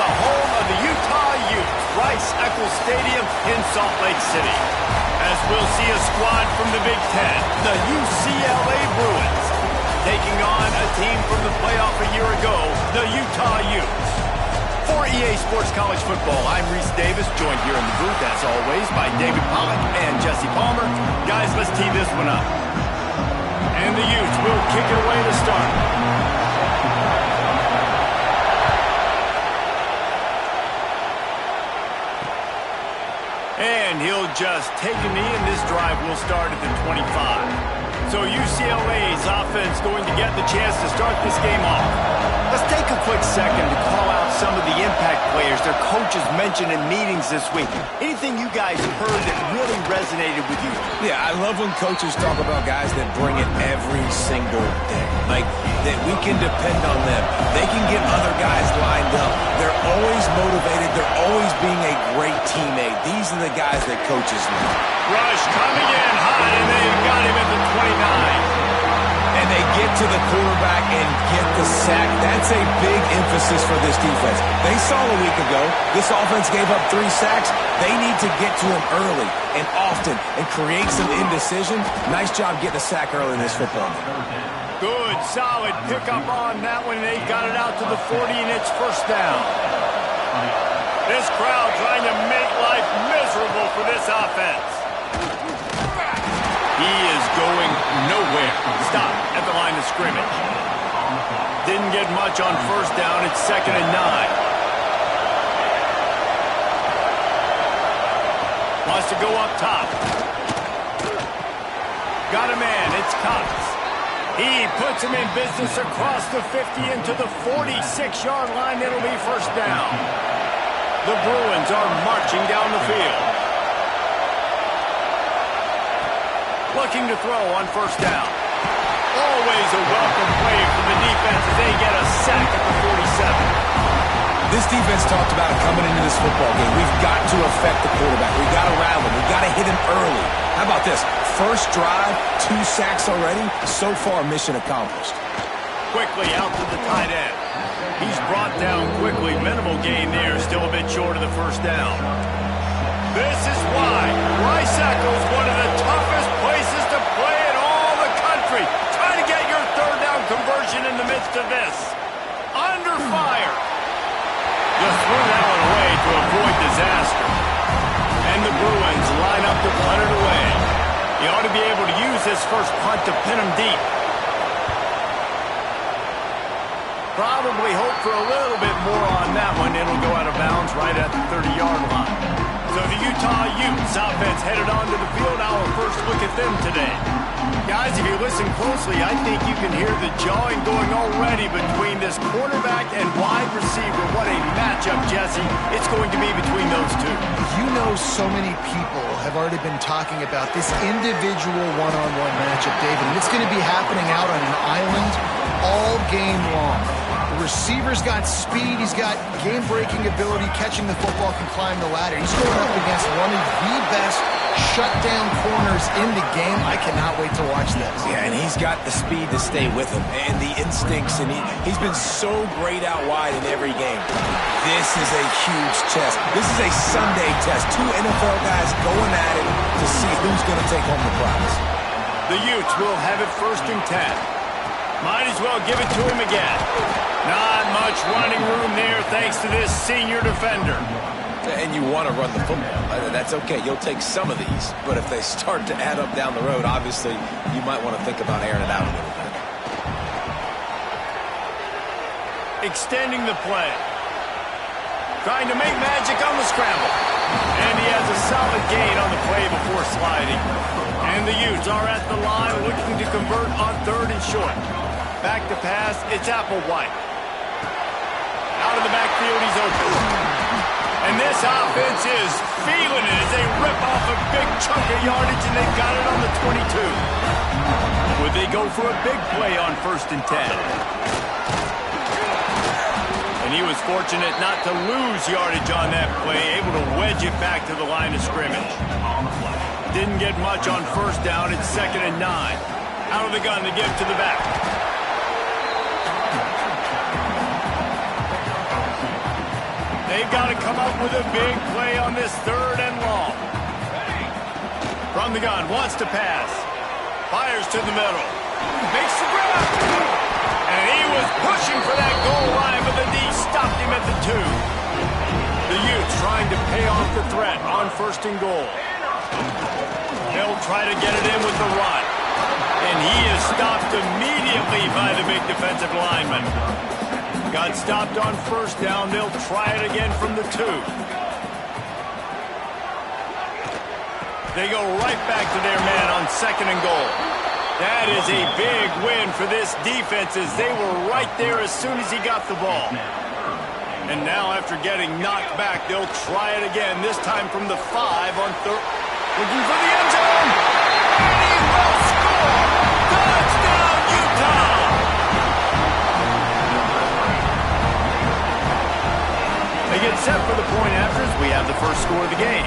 the home of the Utah Utes, Rice-Eccles Stadium in Salt Lake City. As we'll see a squad from the Big Ten, the UCLA Bruins, taking on a team from the playoff a year ago, the Utah Utes. For EA Sports College Football, I'm Reese Davis, joined here in the booth, as always, by David Pollack and Jesse Palmer. Guys, let's tee this one up. And the Utes will kick it away to start. And he'll just take a knee, and this drive will start at the 25. So UCLA's offense going to get the chance to start this game off. Let's take a quick second to call out some of the impact players their coaches mentioned in meetings this week. Anything you guys heard that really resonated with you? Yeah, I love when coaches talk about guys that bring it every single day. Like, that we can depend on them. They can get other guys lined up. They're always motivated. They're always being a great teammate. These are the guys that coaches love. Rush coming in high, and they've got him at the 29. And they get to the quarterback and get the sack. That's a big emphasis for this defense. They saw a week ago, this offense gave up 3 sacks. They need to get to him early and often and create some indecision. Nice job getting a sack early in this football game. Good, solid pickup on that one. They got it out to the 40, and it's first down. This crowd trying to make life miserable for this offense. He is going nowhere. Stop at the line of scrimmage. Didn't get much on first down. It's 2nd and 9. Wants to go up top. Got a man. It's Cox. He puts him in business across the 50 into the 46-yard line. It'll be first down. The Bruins are marching down the field. Looking to throw on first down. Always a welcome play from the defense as they get a sack at the 47. This defense talked about it coming into this football game. We've got to affect the quarterback. We've got to rattle him. We've got to hit him early. How about this? First drive, 2 sacks already. So far, mission accomplished. Quickly out to the tight end. He's brought down quickly. Minimal gain there. Still a bit short of the first down. This is why Rice-Eccles, one of the toughest places to play in all the country. Try to get your third down conversion in the midst of this. Under fire. Just threw that one away to avoid disaster. And the Bruins line up to punt it away. You ought to be able to use this first punt to pin them deep. Probably hope for a little bit more on that one. It'll go out of bounds right at the 30-yard line. So the Utah Utes offense headed onto the field. Our first look at them today. Guys, if you listen closely, I think you can hear the jawing going already between this quarterback and wide receiver. What a matchup, Jesse, it's going to be between those two. You know, so many people have already been talking about this individual one-on-one matchup, David, and it's going to be happening out on an island all game long. The receiver's got speed, he's got game-breaking ability, catching the football, can climb the ladder. He's going up against one of the best shutdown corners in the game. I cannot wait to watch this. Yeah, and he's got the speed to stay with him and the instincts, and he's been so great out wide in every game. This is a huge test. This is a Sunday test. 2 NFL guys going at it to see who's going to take home the prize. The Utes will have it 1st and 10. Might as well give it to him again. Not much running room there thanks to this senior defender. And you want to run the football. That's okay. You'll take some of these. But if they start to add up down the road, obviously, you might want to think about airing it out a little bit. Extending the play. Trying to make magic on the scramble. And he has a solid gain on the play before sliding. And the Utes are at the line looking to convert on 3rd and short. Back to pass, it's Applewhite. Out of the backfield, he's open. And this offense is feeling it as they rip off a big chunk of yardage, and they've got it on the 22. Would they go for a big play on 1st and 10? And he was fortunate not to lose yardage on that play, able to wedge it back to the line of scrimmage. Didn't get much on first down. It's 2nd and 9. Out of the gun to give to the back. They've got to come up with a big play on this 3rd and long. From the gun, wants to pass. Fires to the middle. Makes the grab. And he was pushing for that goal line, but the D stopped him at the 2. The Utes trying to pay off the threat on 1st and goal. They'll try to get it in with the run. And he is stopped immediately by the big defensive lineman. Got stopped on 1st down. They'll try it again from the 2. They go right back to their man on 2nd and goal. That is a big win for this defense as they were right there as soon as he got the ball. And now after getting knocked back, they'll try it again, this time from the 5 on 3rd. Looking for the end zone. And he will score! Touchdown, Utah! They get set for the point after as we have the first score of the game.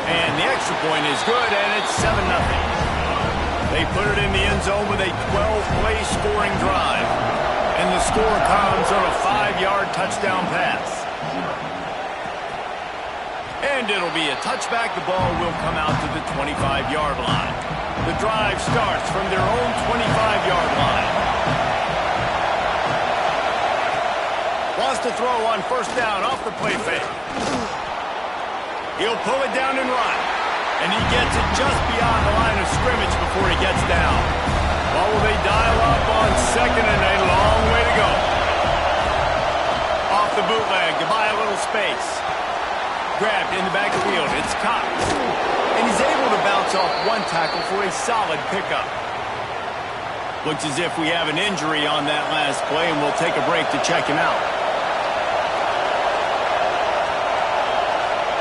And the extra point is good, and it's 7-0. They put it in the end zone with a 12-play scoring drive. And the score comes on a 5-yard touchdown pass. And it'll be a touchback. The ball will come out to the 25-yard line. The drive starts from their own 25-yard line. Wants to throw on 1st down off the play fake. He'll pull it down and run. And he gets it just beyond the line of scrimmage before he gets down. Well, will they dial up on 2nd and a long way to go. Off the bootleg to buy a little space. Grabbed in the backfield. It's Cox. And he's able to bounce off 1 tackle for a solid pickup. Looks as if we have an injury on that last play, and we'll take a break to check him out.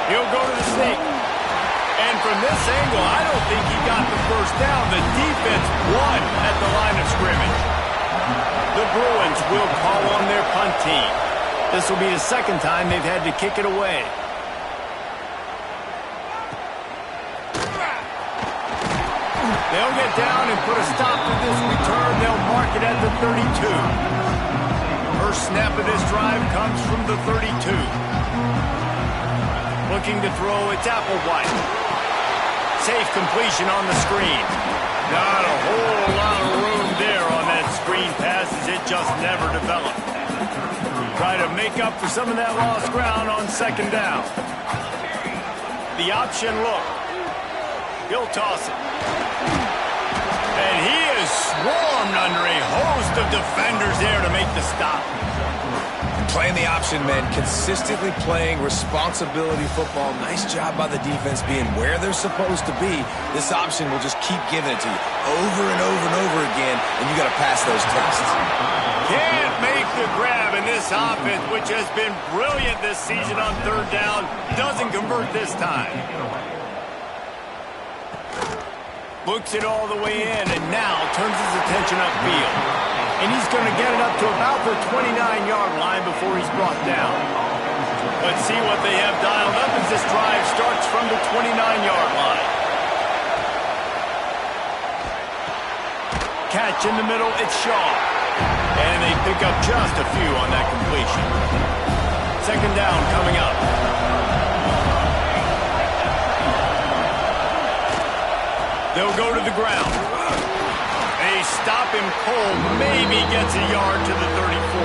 He'll go to the sneak. And from this angle, I don't think he got the 1st down. The defense won at the line of scrimmage. The Bruins will call on their punt team. This will be the 2nd time they've had to kick it away. They'll get down and put a stop to this return. They'll mark it at the 32. First snap of this drive comes from the 32. Looking to throw, it's Applewhite. Safe completion on the screen. Not a whole lot of room there on that screen pass as it just never developed. Try to make up for some of that lost ground on 2nd down. The option look. He'll toss it. And he is swarmed under a host of defenders there to make the stop. Playing the option, man, consistently playing responsibility football. Nice job by the defense being where they're supposed to be. This option will just keep giving it to you over and over and over again, and you got to pass those tests. Can't make the grab in this offense, which has been brilliant this season on 3rd down. Doesn't convert this time. Looks it all the way in, and now turns his attention upfield. And he's going to get it up to about the 29-yard line before he's brought down. Let's see what they have dialed up as this drive starts from the 29-yard line. Catch in the middle, it's Shaw. And they pick up just a few on that completion. 2nd down coming up. They'll go to the ground. They stop him cold, maybe gets a yard to the 34.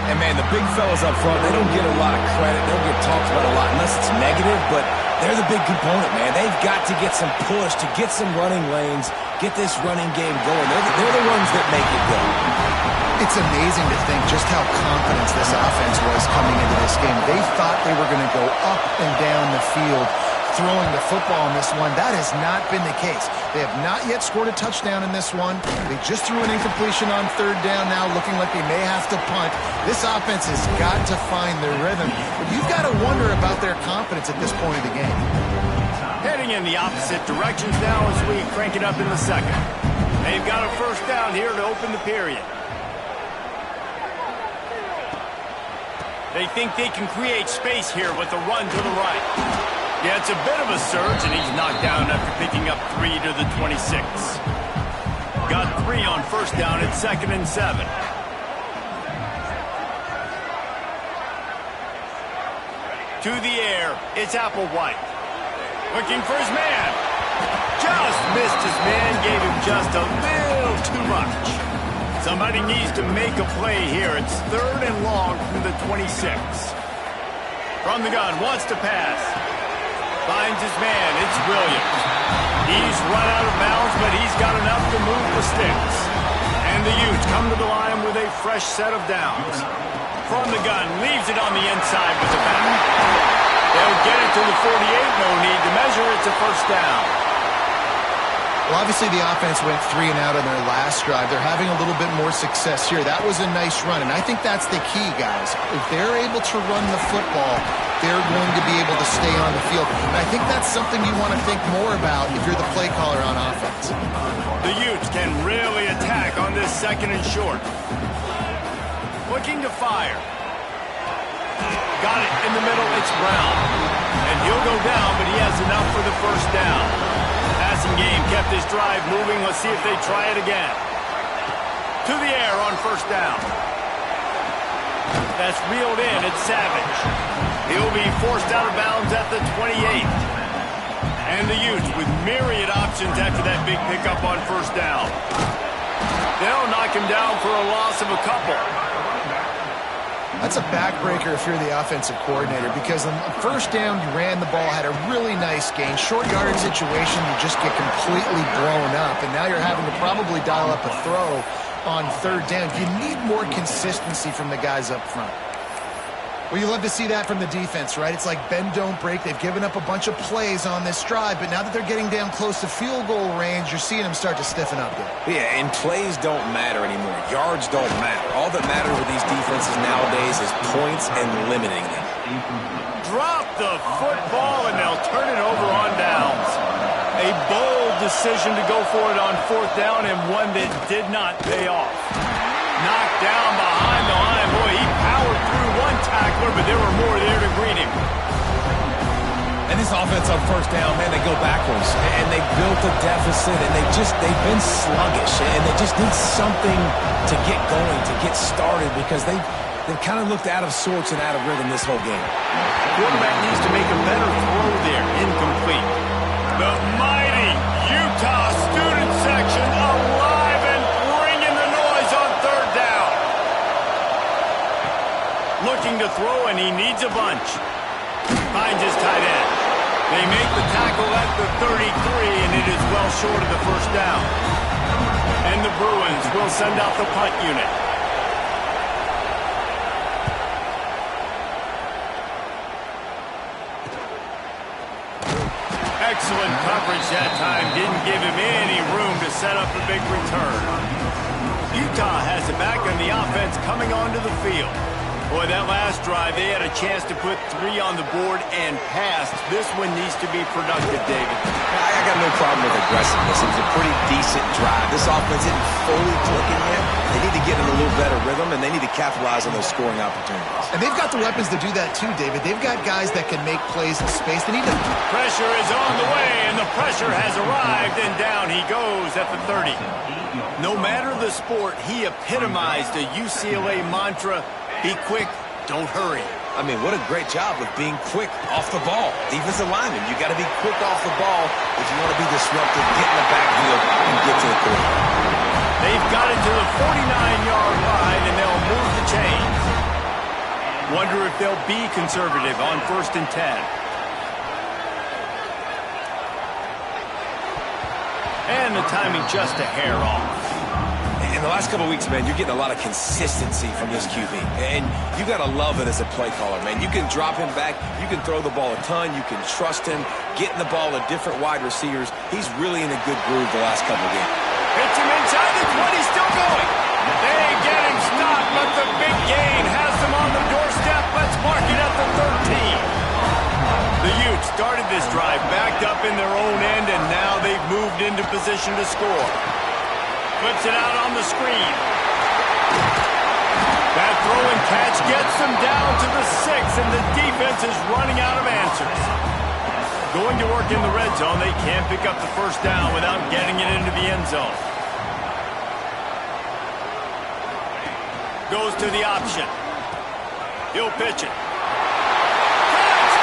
And, man, the big fellas up front, they don't get a lot of credit. They don't get talked about a lot unless it's negative, but they're the big component, man. They've got to get some push, to get some running lanes, get this running game going. They're the ones that make it go. It's amazing to think just how confident this offense was coming into this game. They thought they were going to go up and down the field throwing the football in this one. That has not been the case. They have not yet scored a touchdown in this one. They just threw an incompletion on 3rd down now, looking like they may have to punt. This offense has got to find their rhythm. But you've got to wonder about their confidence at this point of the game. Heading in the opposite directions now as we crank it up in the 2nd. They've got a 1st down here to open the period. They think they can create space here with the run to the right. Yeah, it's a bit of a surge, and he's knocked down after picking up 3 to the 26. Got 3 on 1st down at 2nd and 7. To the air, it's Applewhite. Looking for his man. Just missed his man, gave him just a little too much. Somebody needs to make a play here. It's 3rd and long from the 26. From the gun, wants to pass. Finds his man, it's Williams. He's run out of bounds, but he's got enough to move the sticks. And the Utes come to the line with a fresh set of downs. From the gun, leaves it on the inside with the back. They'll get it to the 48, no need to measure. It's a first down. Well, obviously the offense went 3 and out on their last drive. They're having a little bit more success here. That was a nice run, and I think that's the key, guys. If they're able to run the football, they're going to be able to stay on the field. And I think that's something you want to think more about if you're the play caller on offense. The Utes can really attack on this 2nd and short. Looking to fire. Got it in the middle, it's Brown. And he'll go down, but he has enough for the first down. Passing game kept his drive moving. Let's see if they try it again. To the air on first down. That's reeled in. It's Savage. He'll be forced out of bounds at the 28. And the Utes with myriad options after that big pickup on first down. They'll knock him down for a loss of a couple. That's a backbreaker if you're the offensive coordinator, because on first down, you ran the ball, had a really nice gain. Short yardage situation, you just get completely blown up, and now you're having to probably dial up a throw on 3rd down. You need more consistency from the guys up front. Well, you love to see that from the defense, right? It's like bend, don't break. They've given up a bunch of plays on this drive, but now that they're getting down close to field goal range, you're seeing them start to stiffen up there. Yeah, and plays don't matter anymore. Yards don't matter. All that matters with these defenses nowadays is points and limiting them. Drop the football, and they'll turn it over on downs. A bold decision to go for it on 4th down, and one that did not pay off. Knocked down behind the line. Boy, he powered through one tackler, but there were more there to greet him. And this offense on first down, man, they go backwards. And they built a deficit, and they've been sluggish. And they just need something to get going, to get started, because they've kind of looked out of sorts and out of rhythm this whole game. Quarterback needs to make a better throw there. Incomplete. The mighty Utah student section alive and bringing the noise on 3rd down. Looking to throw, and he needs a bunch. Finds his tight end. They make the tackle at the 33, and it is well short of the first down. And the Bruins will send out the punt unit. Excellent coverage that time. Didn't give him any room to set up a big return. Utah has it back on the offense coming onto the field. Boy, that last drive, they had a chance to put 3 on the board and passed. This one needs to be productive, David. I got no problem with aggressiveness. It was a pretty decent drive. This offense isn't fully clicking yet. They need to get in a little better rhythm, and they need to capitalize on those scoring opportunities. And they've got the weapons to do that too, David. They've got guys that can make plays in space. They need to... Pressure is on the way, and the pressure has arrived, and down he goes at the 30. No matter the sport, he epitomized the UCLA mantra, be quick, don't hurry. I mean, what a great job of being quick off the ball. Defensive lineman, you got to be quick off the ball if you want to be disruptive, get in the backfield, and get to the quarterback. They've got it to the 49-yard line, and they'll move the chains. Wonder if they'll be conservative on 1st and 10. And the timing just a hair off. In the last couple of weeks, man, you're getting a lot of consistency from this QB. And you got to love it as a play caller, man. You can drop him back. You can throw the ball a ton. You can trust him. Getting the ball to different wide receivers. He's really in a good groove the last couple of games. Hits him inside the 20, still going. They get him stopped, but the big gain has them on the doorstep. Let's mark it at the 13. The Utes started this drive backed up in their own end, and now they've moved into position to score. Flips it out on the screen. That throw and catch gets them down to the 6, and the defense is running out of answers. Going to work in the red zone, they can't pick up the first down without getting it into the end zone. Goes to the option. He'll pitch it. Catch!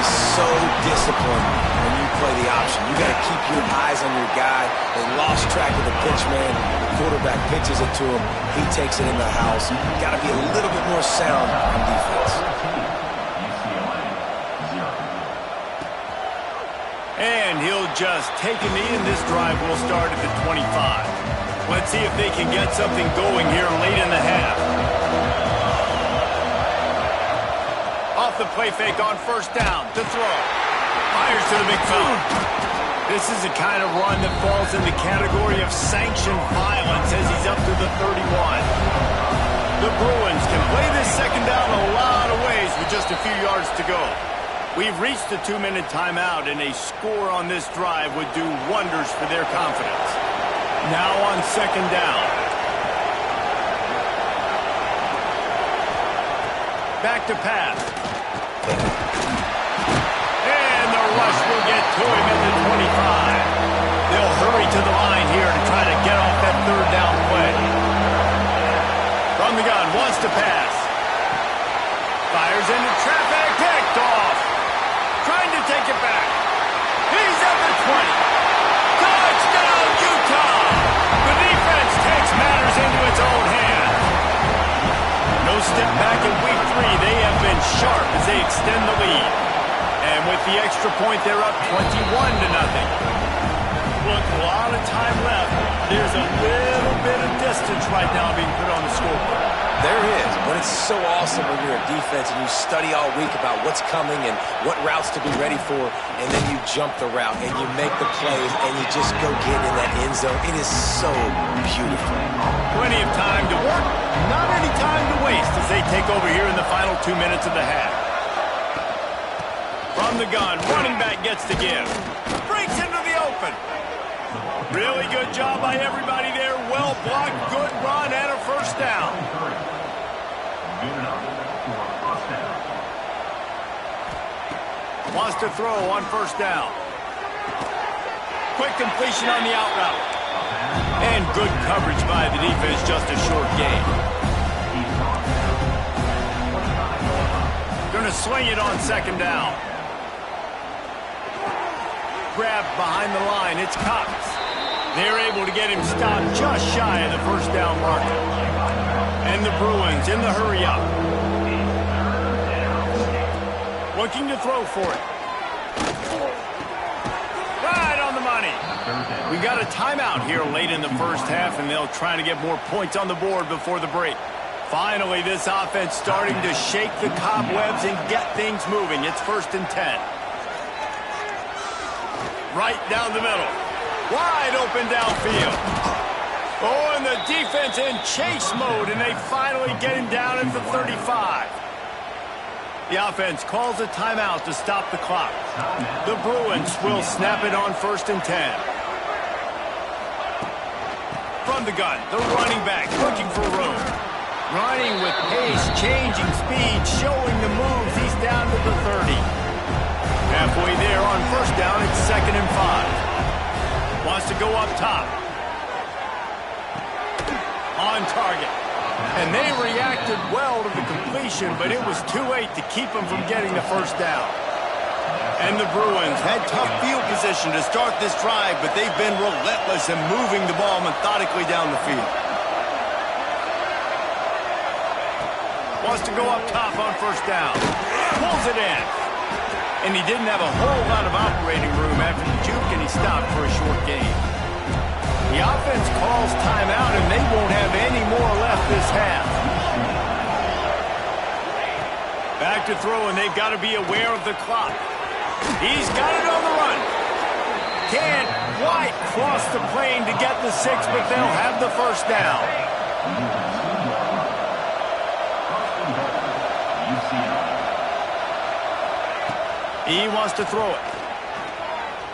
be so disciplined when you play the option. You got to keep your eyes on your guy. They lost track of the pitch man. The quarterback pitches it to him. He takes it in the house. Got to be a little bit more sound on defense. And he'll just take a knee, and this drive will start at the 25. Let's see if they can get something going here late in the half. Off the play fake on first down to throw. Fires to the big fella. This is the kind of run that falls in the category of sanctioned violence as he's up to the 31. The Bruins can play this second down a lot of ways with just a few yards to go. We've reached the 2-minute timeout, and a score on this drive would do wonders for their confidence. Now on second down. Back to pass. And the rush will get to him at the 25. They'll hurry to the line here to try to get off that third down play. From the gun, wants to pass. Fires into traffic, picked off. Trying to take it back. He's at the 20. Touchdown, Utah! The defense takes matters into its own hands. No step back in week 3. They have been sharp as they extend the lead. And with the extra point, they're up 21-0. Look, a lot of time left. There's a little bit of distance right now being put on the scoreboard. There is, but it's so awesome when you're a defense and you study all week about what's coming and what routes to be ready for, and then you jump the route and you make the plays and you just go get in that end zone. It is so beautiful. Plenty of time to work, not any time to waste as they take over here in the final 2 minutes of the half. From the gun, running back gets to give. Breaks into the open. Really good job by everybody there. Well blocked, good run, and a first down. Wants to throw on first down. Quick completion on the out route. And good coverage by the defense, just a short gain. Going to swing it on second down. Grab behind the line, it's Cox. They're able to get him stopped just shy of the first down marker. And the Bruins in the hurry up. Looking to throw for it. Right on the money. We got a timeout here late in the first half, and they'll try to get more points on the board before the break. Finally, this offense starting to shake the cobwebs and get things moving. It's 1st and 10. Right down the middle. Wide open downfield. Oh, and the defense in chase mode, and they finally get him down at the 35. The offense calls a timeout to stop the clock. The Bruins will snap it on 1st and 10. From the gun, the running back looking for room. Running with pace, changing speed, showing the moves. He's down to the 30. Halfway there on first down, it's 2nd and 5. Wants to go up top. On target. And they reacted well to the completion, but it was too late to keep them from getting the first down. And the Bruins had tough field position to start this drive, but they've been relentless in moving the ball methodically down the field. Wants to go up top on first down. Pulls it in. And he didn't have a whole lot of operating room after the juke, and he stopped for a short gain. The offense calls timeout, and they won't have any more left this half. Back to throw, and they've got to be aware of the clock. He's got it on the run. Can't quite cross the plane to get the 6, but they'll have the first down. He wants to throw it.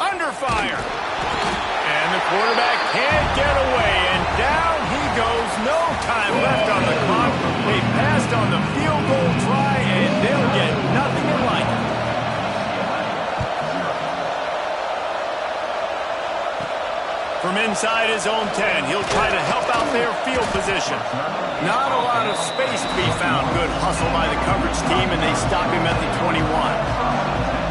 Under fire. And the quarterback can't get away, and down he goes. No time left on the clock. They passed on the field goal try, and they'll get nothing like it. From inside his own 10, he'll try to help out their field position. Not a lot of space to be found. Good hustle by the coverage team, and they stop him at the 21.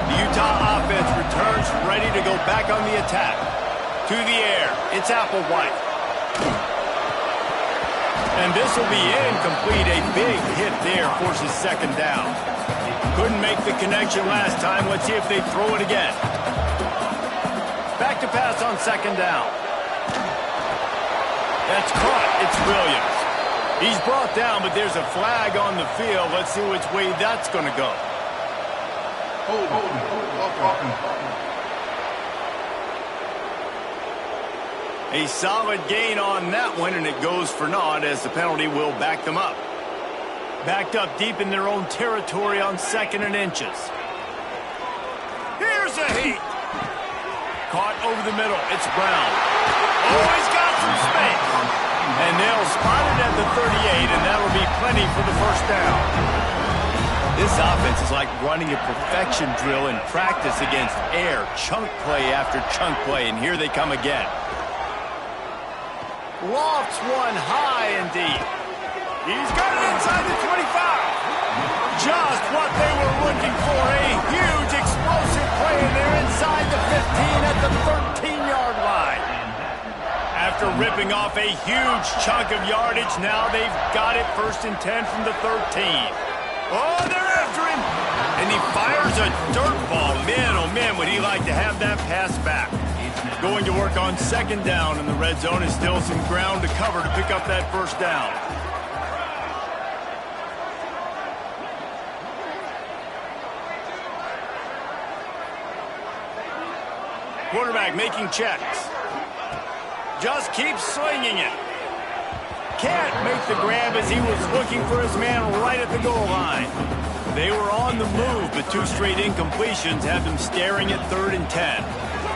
The Utah offense returns ready to go back on the attack. To the air, it's Applewhite. And this will be incomplete. A big hit there forces second down. Couldn't make the connection last time. Let's see if they throw it again. Back to pass on second down. That's caught. It's Williams. He's brought down, but there's a flag on the field. Let's see which way that's going to go. A solid gain on that one, and it goes for naught as the penalty will back them up. Backed up deep in their own territory on 2nd and inches. Here's a heat. Caught over the middle. It's Brown. Oh, he's got some space. And they'll spot it at the 38, and that'll be plenty for the first down. This offense is like running a perfection drill in practice against air. Chunk play after chunk play, and here they come again. Lofts one high and deep. He's got it inside the 25. Just what they were looking for. A huge explosive play, and they're inside the 15 at the 13-yard line. After ripping off a huge chunk of yardage, now they've got it 1st and 10 from the 13. Oh, they're after him. And he fires a dirt ball. Man, oh man, would he like to have that pass back. Going to work on 2nd down, and the red zone is still some ground to cover to pick up that first down. Quarterback making checks. Just keeps slinging it. Can't make the grab as he was looking for his man right at the goal line. They were on the move, but 2 straight incompletions have them staring at 3rd and 10.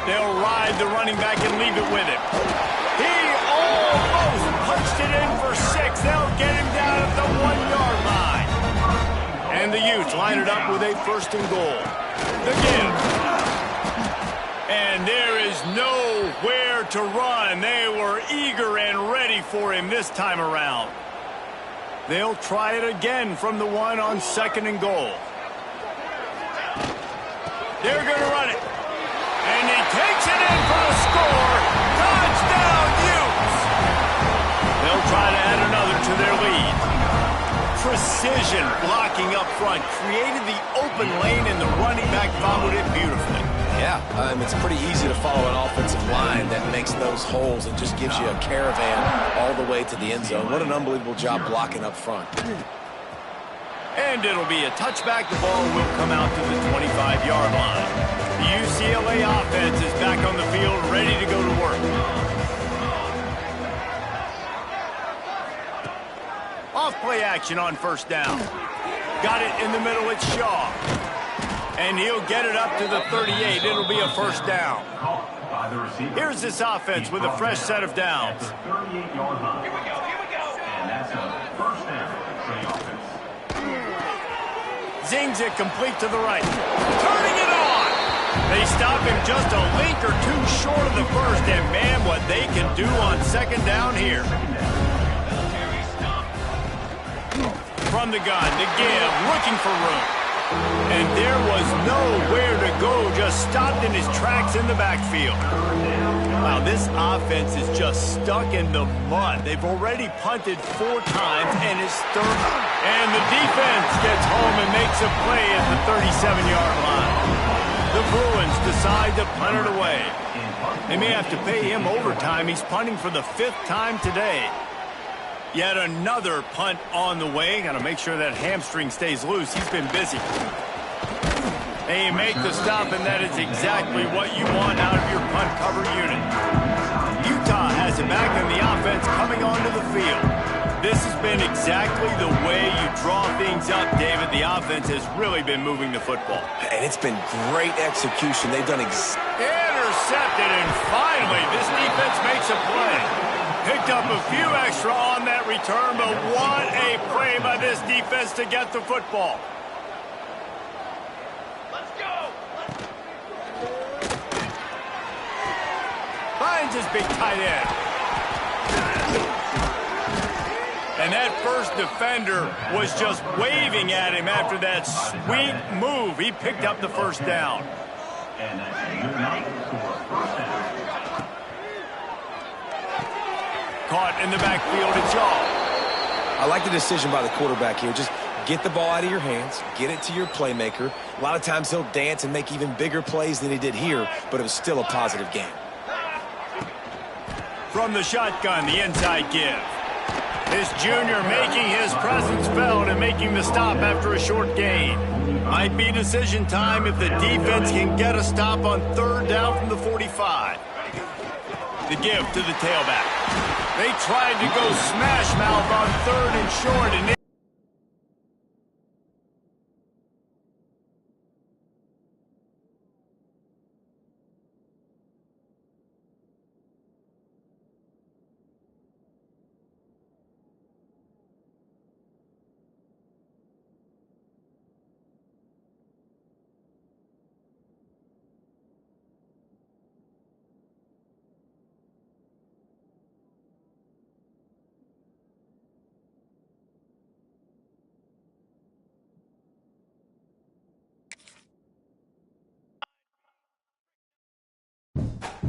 They'll ride the running back and leave it with him. He almost punched it in for 6. They'll get him down at the 1-yard line. And the Utes line it up with a 1st and goal. The give. And there is nowhere to run. They were eager and ready for him this time around. They'll try it again from the 1 on 2nd and goal. They're going to run it. And he takes it in for the score. Touchdown, Utes! They'll try to add another to their lead. Precision blocking up front created the open lane, and the running back followed it beautifully. Yeah, it's pretty easy to follow an offensive line that makes those holes and just gives you a caravan all the way to the end zone. What an unbelievable job blocking up front. And it'll be a touchback. The ball will come out to the 25-yard line. The UCLA offense is back on the field, ready to go to work. Off play action on 1st down. Got it in the middle, it's Shaw. And he'll get it up to the 38. It'll be a 1st down. Here's this offense with a fresh set of downs. Here we go. And that's a 1st down for the offense. Zings it complete to the right. Turning it on. They stop him just a link or 2 short of the 1st. And man, what they can do on 2nd down here. From the gun, the give, looking for room. And there was nowhere to go, just stopped in his tracks in the backfield. Wow, this offense is just stuck in the mud. They've already punted 4 times, and it's 3rd. And the defense gets home and makes a play at the 37-yard line. The Bruins decide to punt it away. They may have to pay him overtime. He's punting for the 5th time today. Yet another punt on the way. Got to make sure that hamstring stays loose. He's been busy. They make the stop, and that is exactly what you want out of your punt cover unit. Utah has it back, and the offense coming onto the field. This has been exactly the way you draw things up, David. The offense has really been moving the football. And it's been great execution. They've done intercepted, and finally this defense makes a play. Picked up a few extra on that return, but what a play by this defense to get the football. Let's go! Finds his big tight end. And that first defender was just waving at him after that sweet move. He picked up the first down. And that's a good night for first down. Caught in the backfield, it's y'all. I like the decision by the quarterback here. Just get the ball out of your hands, get it to your playmaker. A lot of times he'll dance and make even bigger plays than he did here, but it was still a positive game. From the shotgun, the inside give. This junior making his presence felt and making the stop after a short gain. Might be decision time if the defense can get a stop on third down from the 45. The give to the tailback. They tried to go smash mouth on third and short, and